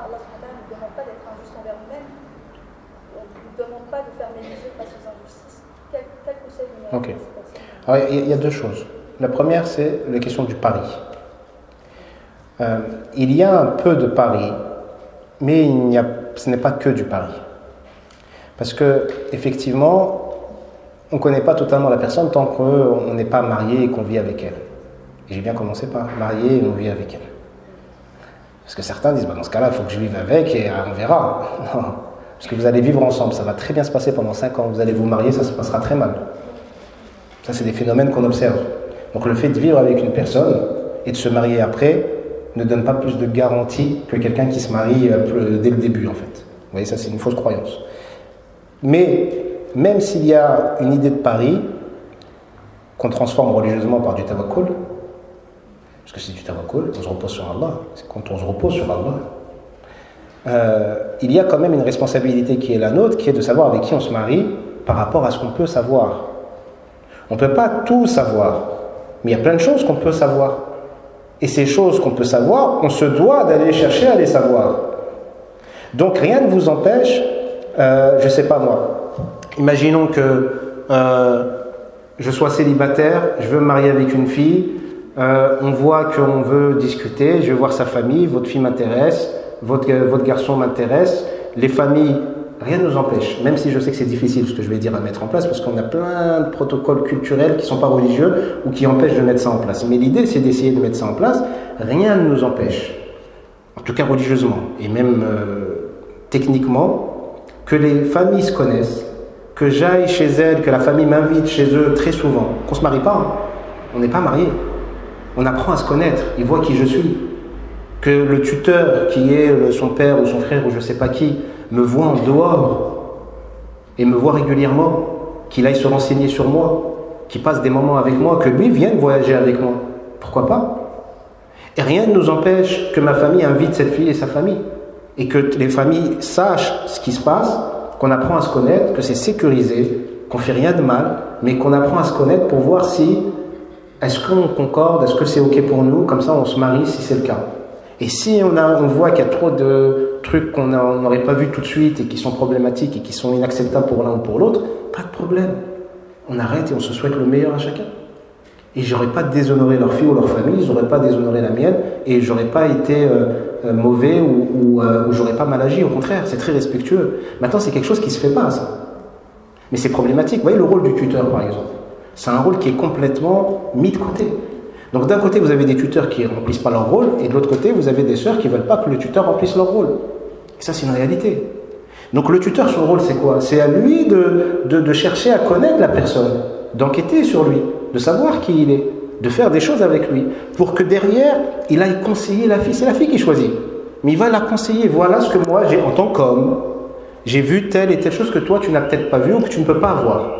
Allah ne nous demande pas d'être injuste envers nous-mêmes. On ne nous demande pas de fermer les yeux face aux injustices. Quel conseil vous donnez à ces personnes? Alors, il y a deux choses. La première, c'est la question du pari. Il y a un peu de pari, mais ce n'est pas que du pari. Parce que, effectivement, on ne connaît pas totalement la personne tant qu'on n'est pas marié et qu'on vit avec elle. Et j'ai bien commencé par marié et on vit avec elle. Parce que certains disent, dans ce cas-là, il faut que je vive avec et on verra. Non. Parce que vous allez vivre ensemble, ça va très bien se passer pendant 5 ans. Vous allez vous marier, ça se passera très mal. Ça, c'est des phénomènes qu'on observe. Donc le fait de vivre avec une personne et de se marier après ne donne pas plus de garantie que quelqu'un qui se marie dès le début, en fait. Vous voyez, ça, c'est une fausse croyance. Mais même s'il y a une idée de pari qu'on transforme religieusement par du tawakkul, parce que c'est du tawakkul, on se repose sur Allah, c'est quand on se repose sur Allah, il y a quand même une responsabilité qui est la nôtre, qui est de savoir avec qui on se marie par rapport à ce qu'on peut savoir. On ne peut pas tout savoir, mais il y a plein de choses qu'on peut savoir. Et ces choses qu'on peut savoir, on se doit d'aller chercher à les savoir. Donc rien ne vous empêche, je ne sais pas moi, imaginons que je sois célibataire, je veux me marier avec une fille, on voit qu'on veut discuter, je vais voir sa famille, votre fille m'intéresse, votre garçon m'intéresse, les familles, rien ne nous empêche, même si je sais que c'est difficile ce que je vais dire à mettre en place, parce qu'on a plein de protocoles culturels qui ne sont pas religieux ou qui empêchent de mettre ça en place. Mais l'idée, c'est d'essayer de mettre ça en place, rien ne nous empêche, en tout cas religieusement, et même techniquement, que les familles se connaissent, que j'aille chez elles, que la famille m'invite chez eux très souvent, qu'on ne se marie pas, hein. On n'est pas mariés. On apprend à se connaître, ils voient qui je suis. Que le tuteur qui est son père ou son frère ou je ne sais pas qui me voit en dehors et me voit régulièrement, qu'il aille se renseigner sur moi, qu'il passe des moments avec moi, que lui vienne voyager avec moi. Pourquoi pas? Et rien ne nous empêche que ma famille invite cette fille et sa famille. Et que les familles sachent ce qui se passe, qu'on apprend à se connaître, que c'est sécurisé, qu'on ne fait rien de mal, mais qu'on apprend à se connaître pour voir si est-ce qu'on concorde, est-ce que c'est ok pour nous, comme ça on se marie si c'est le cas. Et si on voit qu'il y a trop de trucs qu'on n'aurait pas vu tout de suite et qui sont problématiques et qui sont inacceptables pour l'un ou pour l'autre, pas de problème. On arrête et on se souhaite le meilleur à chacun. Et je n'aurais pas déshonoré leur fille ou leur famille, ils n'auraient pas déshonoré la mienne et je n'aurais pas été mauvais ou je n'aurais pas mal agi. Au contraire, c'est très respectueux. Maintenant, c'est quelque chose qui ne se fait pas, ça. Mais c'est problématique. Vous voyez le rôle du tuteur, par exemple. C'est un rôle qui est complètement mis de côté. Donc d'un côté, vous avez des tuteurs qui ne remplissent pas leur rôle, et de l'autre côté, vous avez des sœurs qui ne veulent pas que le tuteur remplisse leur rôle. Et ça, c'est une réalité. Donc le tuteur, son rôle, c'est quoi? C'est à lui de chercher à connaître la personne, d'enquêter sur lui, de savoir qui il est, de faire des choses avec lui, pour que derrière, il aille conseiller la fille. C'est la fille qui choisit. Mais il va la conseiller. Voilà ce que moi, j'ai en tant qu'homme, j'ai vu telle et telle chose que toi, tu n'as peut-être pas vu ou que tu ne peux pas avoir.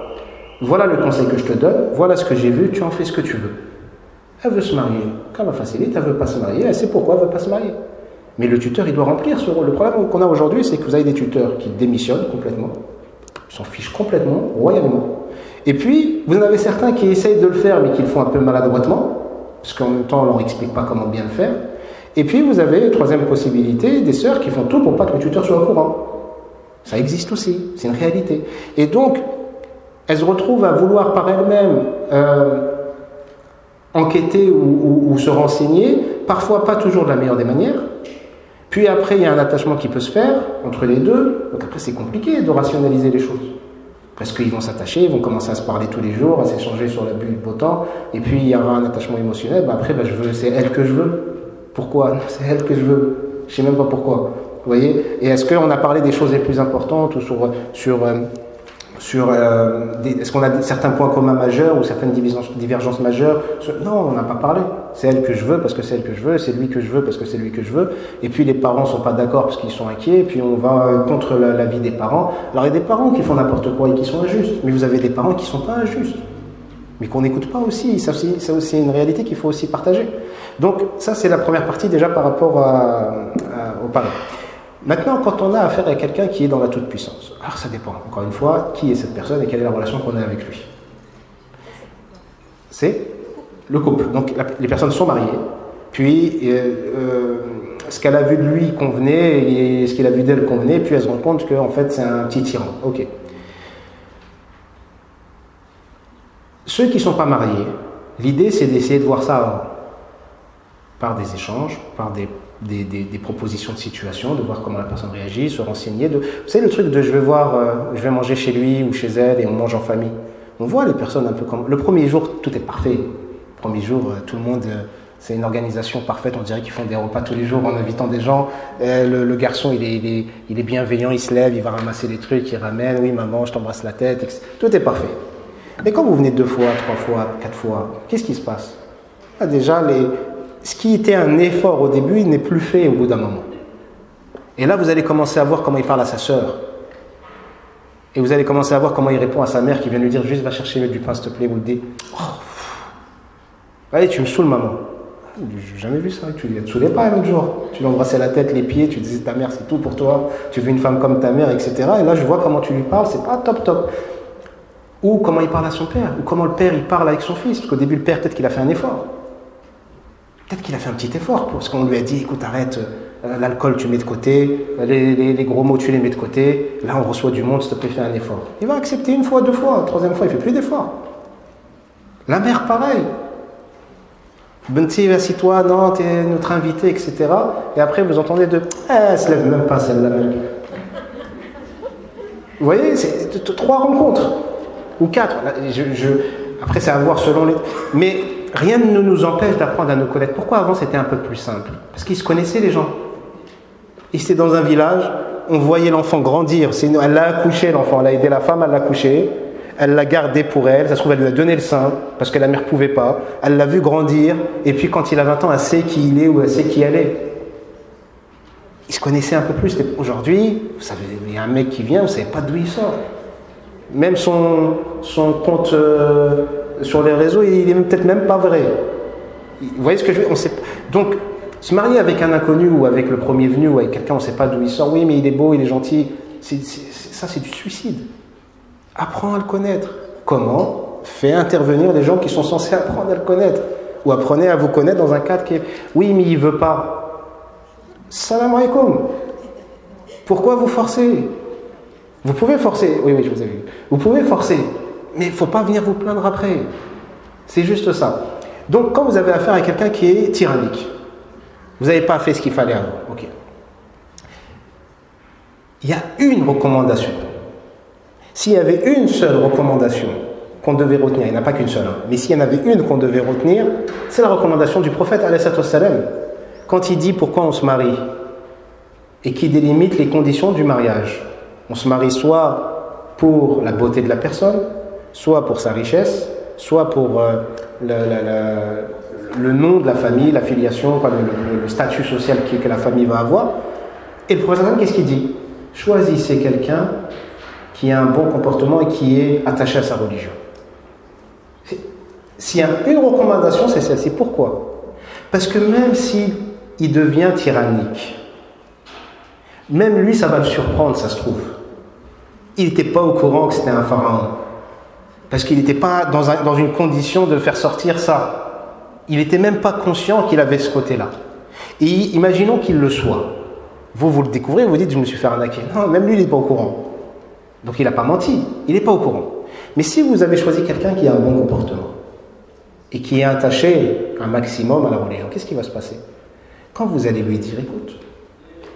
Voilà le conseil que je te donne, voilà ce que j'ai vu, tu en fais ce que tu veux. Elle veut se marier, quand elle facilite, elle ne veut pas se marier, elle sait pourquoi elle ne veut pas se marier. Mais le tuteur, il doit remplir ce rôle. Le problème qu'on a aujourd'hui, c'est que vous avez des tuteurs qui démissionnent complètement, ils s'en fichent complètement, royalement. Et puis, vous en avez certains qui essayent de le faire, mais qui le font un peu maladroitement, parce qu'en même temps, on ne leur explique pas comment bien le faire. Et puis, vous avez, troisième possibilité, des sœurs qui font tout pour pas que le tuteur soit au courant. Ça existe aussi, c'est une réalité. Et donc, elles se retrouvent à vouloir par elles-mêmes enquêter ou se renseigner, parfois pas toujours de la meilleure des manières. Puis après, il y a un attachement qui peut se faire entre les deux. Donc après, c'est compliqué de rationaliser les choses. Parce qu'ils vont s'attacher, ils vont commencer à se parler tous les jours, à s'échanger sur la bulle de beau temps. Et puis, il y aura un attachement émotionnel. Après, c'est elle que je veux. Pourquoi? C'est elle que je veux. Je ne sais même pas pourquoi. Vous voyez? Et est-ce qu'on a parlé des choses les plus importantes ou est-ce qu'on a certains points communs majeurs ou certaines divergences majeures? Non, on n'a pas parlé. C'est elle que je veux parce que c'est elle que je veux, c'est lui que je veux parce que c'est lui que je veux. Et puis les parents ne sont pas d'accord parce qu'ils sont inquiets, et puis on va contre l'avis des parents. Alors il y a des parents qui font n'importe quoi et qui sont injustes, mais vous avez des parents qui ne sont pas injustes, mais qu'on n'écoute pas aussi. Ça aussi une réalité qu'il faut aussi partager. Donc ça, c'est la première partie déjà par rapport aux parents. Maintenant, quand on a affaire à quelqu'un qui est dans la toute-puissance, alors ça dépend, encore une fois, qui est cette personne et quelle est la relation qu'on a avec lui. C'est le couple. Donc les personnes sont mariées, puis ce qu'elle a vu de lui convenait et ce qu'il a vu d'elle convenait, puis elle se rend compte qu'en fait c'est un petit tyran. Ok. Ceux qui ne sont pas mariés, l'idée c'est d'essayer de voir ça par des échanges, par des propositions de situation, de voir comment la personne réagit, se renseigner. Vous savez le truc de je vais manger chez lui ou chez elle et on mange en famille. On voit les personnes un peu comme... Le premier jour, tout est parfait. Le premier jour, tout le monde... C'est une organisation parfaite, on dirait qu'ils font des repas tous les jours en invitant des gens. Le garçon, il est bienveillant, il se lève, il va ramasser les trucs, il ramène, oui maman, je t'embrasse la tête, etc. Tout est parfait. Mais quand vous venez 2 fois, 3 fois, 4 fois, qu'est-ce qui se passe? Déjà, ce qui était un effort au début, il n'est plus fait au bout d'un moment. Et là, vous allez commencer à voir comment il parle à sa sœur. Et vous allez commencer à voir comment il répond à sa mère qui vient lui dire juste va chercher du pain s'il te plaît, ou le dé. Oh, allez, tu me saoules maman. J'ai jamais vu ça, tu ne te saoulais pas l'autre jour. Tu lui embrassais la tête, les pieds, tu disais ta mère c'est tout pour toi, tu veux une femme comme ta mère, etc. Et là je vois comment tu lui parles, c'est pas top. Ou comment il parle à son père, ou comment le père il parle avec son fils. Parce qu'au début le père peut-être qu'il a fait un effort. Peut-être qu'il a fait un petit effort, parce qu'on lui a dit écoute arrête, l'alcool tu mets de côté, les gros mots tu les mets de côté, là on reçoit du monde, s'il te plaît fais un effort. Il va accepter 1 fois, 2 fois, 3e fois il fait plus d'efforts. La mère pareil. Benti, assis-toi, non, t'es notre invité, etc. Et après, vous entendez elle se lève même pas, celle-là même. Vous voyez, c'est 3 rencontres. Ou 4. Après, c'est à voir selon les... Mais rien ne nous empêche d'apprendre à nous connaître. Pourquoi avant, c'était un peu plus simple? Parce qu'ils se connaissaient, les gens. Ils étaient dans un village, on voyait l'enfant grandir. Elle l'a accouché, l'enfant. Elle a aidé la femme à l'accoucher. Elle l'a gardé pour elle, ça se trouve elle lui a donné le sein, parce que la mère ne pouvait pas, elle l'a vu grandir, et puis quand il a 20 ans, elle sait qui il est ou elle sait qui elle est. Ils se connaissaient un peu plus. Aujourd'hui, vous savez, il y a un mec qui vient, vous ne savez pas d'où il sort. Même son compte sur les réseaux, il n'est peut-être même pas vrai. Vous voyez ce que je veux dire? On sait pas. Donc, se marier avec un inconnu ou avec le premier venu ou avec quelqu'un, on ne sait pas d'où il sort, oui mais il est beau, il est gentil, ça c'est du suicide. Apprends à le connaître. Comment? Fais intervenir les gens qui sont censés apprendre à le connaître. Ou apprenez à vous connaître dans un cadre qui est... Oui, mais il ne veut pas. Salam alaikum. Pourquoi vous forcez? Vous pouvez forcer. Oui, je vous ai vu. Vous pouvez forcer. Mais il ne faut pas venir vous plaindre après. C'est juste ça. Donc, quand vous avez affaire à quelqu'un qui est tyrannique, vous n'avez pas fait ce qu'il fallait avant. Ok. Il y a une recommandation. S'il y avait une seule recommandation qu'on devait retenir, il n'y en a pas qu'une seule, mais s'il y en avait une qu'on devait retenir, c'est la recommandation du prophète alayhi salam. Quand il dit pourquoi on se marie et qui délimite les conditions du mariage. On se marie soit pour la beauté de la personne, soit pour sa richesse, soit pour le nom de la famille, la filiation, le statut social que la famille va avoir. Et le prophète qu'est-ce qu'il dit? Choisissez quelqu'un qui a un bon comportement et qui est attaché à sa religion. S'il y a une recommandation, c'est celle-ci. Pourquoi? Parce que même s'il devient tyrannique, même lui, ça va le surprendre, ça se trouve. Il n'était pas au courant que c'était un pharaon. Parce qu'il n'était pas dans une condition de faire sortir ça. Il n'était même pas conscient qu'il avait ce côté-là. Et imaginons qu'il le soit. Vous le découvrez, vous dites, je me suis fait arnaquer. Non, même lui, il n'est pas au courant. Donc il n'a pas menti, il n'est pas au courant. Mais si vous avez choisi quelqu'un qui a un bon comportement et qui est attaché un maximum à la religion, qu'est-ce qui va se passer? Quand vous allez lui dire, écoute,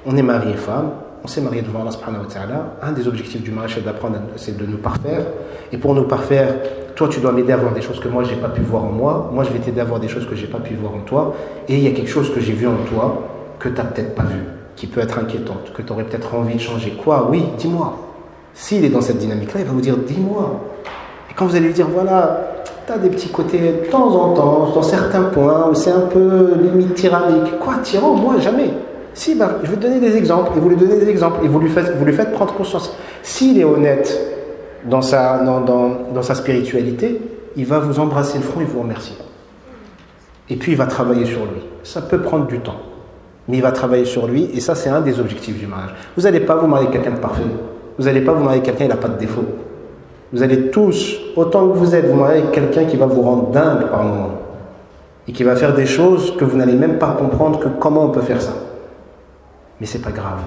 on est marié femme, on s'est marié devant Allah subhanahu wa ta'ala, un des objectifs du mariage c'est de nous parfaire, et pour nous parfaire, toi tu dois m'aider à voir des choses que moi je n'ai pas pu voir en moi je vais t'aider à voir des choses que je n'ai pas pu voir en toi, et il y a quelque chose que j'ai vu en toi que tu n'as peut-être pas vu, qui peut être inquiétante, que tu aurais peut-être envie de changer. Quoi? Oui, dis-moi. S'il est dans cette dynamique-là, il va vous dire, dis-moi. Et quand vous allez lui dire, voilà, tu as des petits côtés de temps en temps, dans certains points, où c'est un peu limite tyrannique. Quoi, tyran? Moi, jamais. Si, je vais te donner des exemples, et vous lui donnez des exemples, et vous lui faites prendre conscience. S'il est honnête dans sa spiritualité, il va vous embrasser le front et vous remercier. Et puis, il va travailler sur lui. Ça peut prendre du temps, mais il va travailler sur lui, et ça, c'est un des objectifs du mariage. Vous n'allez pas vous marier avec quelqu'un de parfait. Vous n'allez pas vous marier avec quelqu'un qui n'a pas de défaut. Vous allez tous, autant que vous êtes, vous marier avec quelqu'un qui va vous rendre dingue par moment. Et qui va faire des choses que vous n'allez même pas comprendre que comment on peut faire ça. mais c'est pas grave.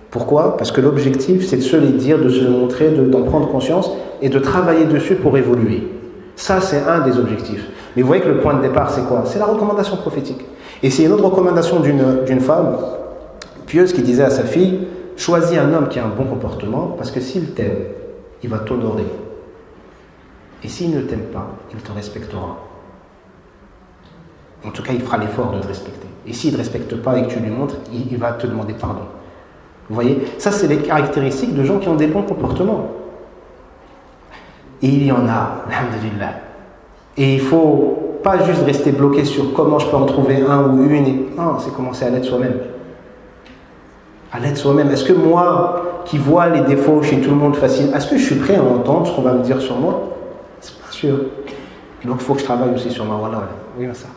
Pourquoi? Parce que l'objectif, c'est de se les dire, de se le montrer, d'en prendre conscience et de travailler dessus pour évoluer. Ça, c'est un des objectifs. Mais vous voyez que le point de départ, c'est quoi? C'est la recommandation prophétique. Et c'est une autre recommandation d'une femme pieuse qui disait à sa fille, choisis un homme qui a un bon comportement, parce que s'il t'aime, il va t'honorer. Et s'il ne t'aime pas, il te respectera. En tout cas, il fera l'effort de te respecter. Et s'il ne te respecte pas et que tu lui montres, il va te demander pardon. Vous voyez, ça c'est les caractéristiques de gens qui ont des bons comportements. Et il y en a, alhamdulillah. Et il ne faut pas juste rester bloqué sur comment je peux en trouver un ou une. Non, c'est commencer à l'être soi-même. À l'être soi-même. Est-ce que moi, qui vois les défauts chez tout le monde facile, est-ce que je suis prêt à entendre ce qu'on va me dire sur moi? C'est pas sûr. Donc il faut que je travaille aussi sur moi. Voilà. Oui, ça.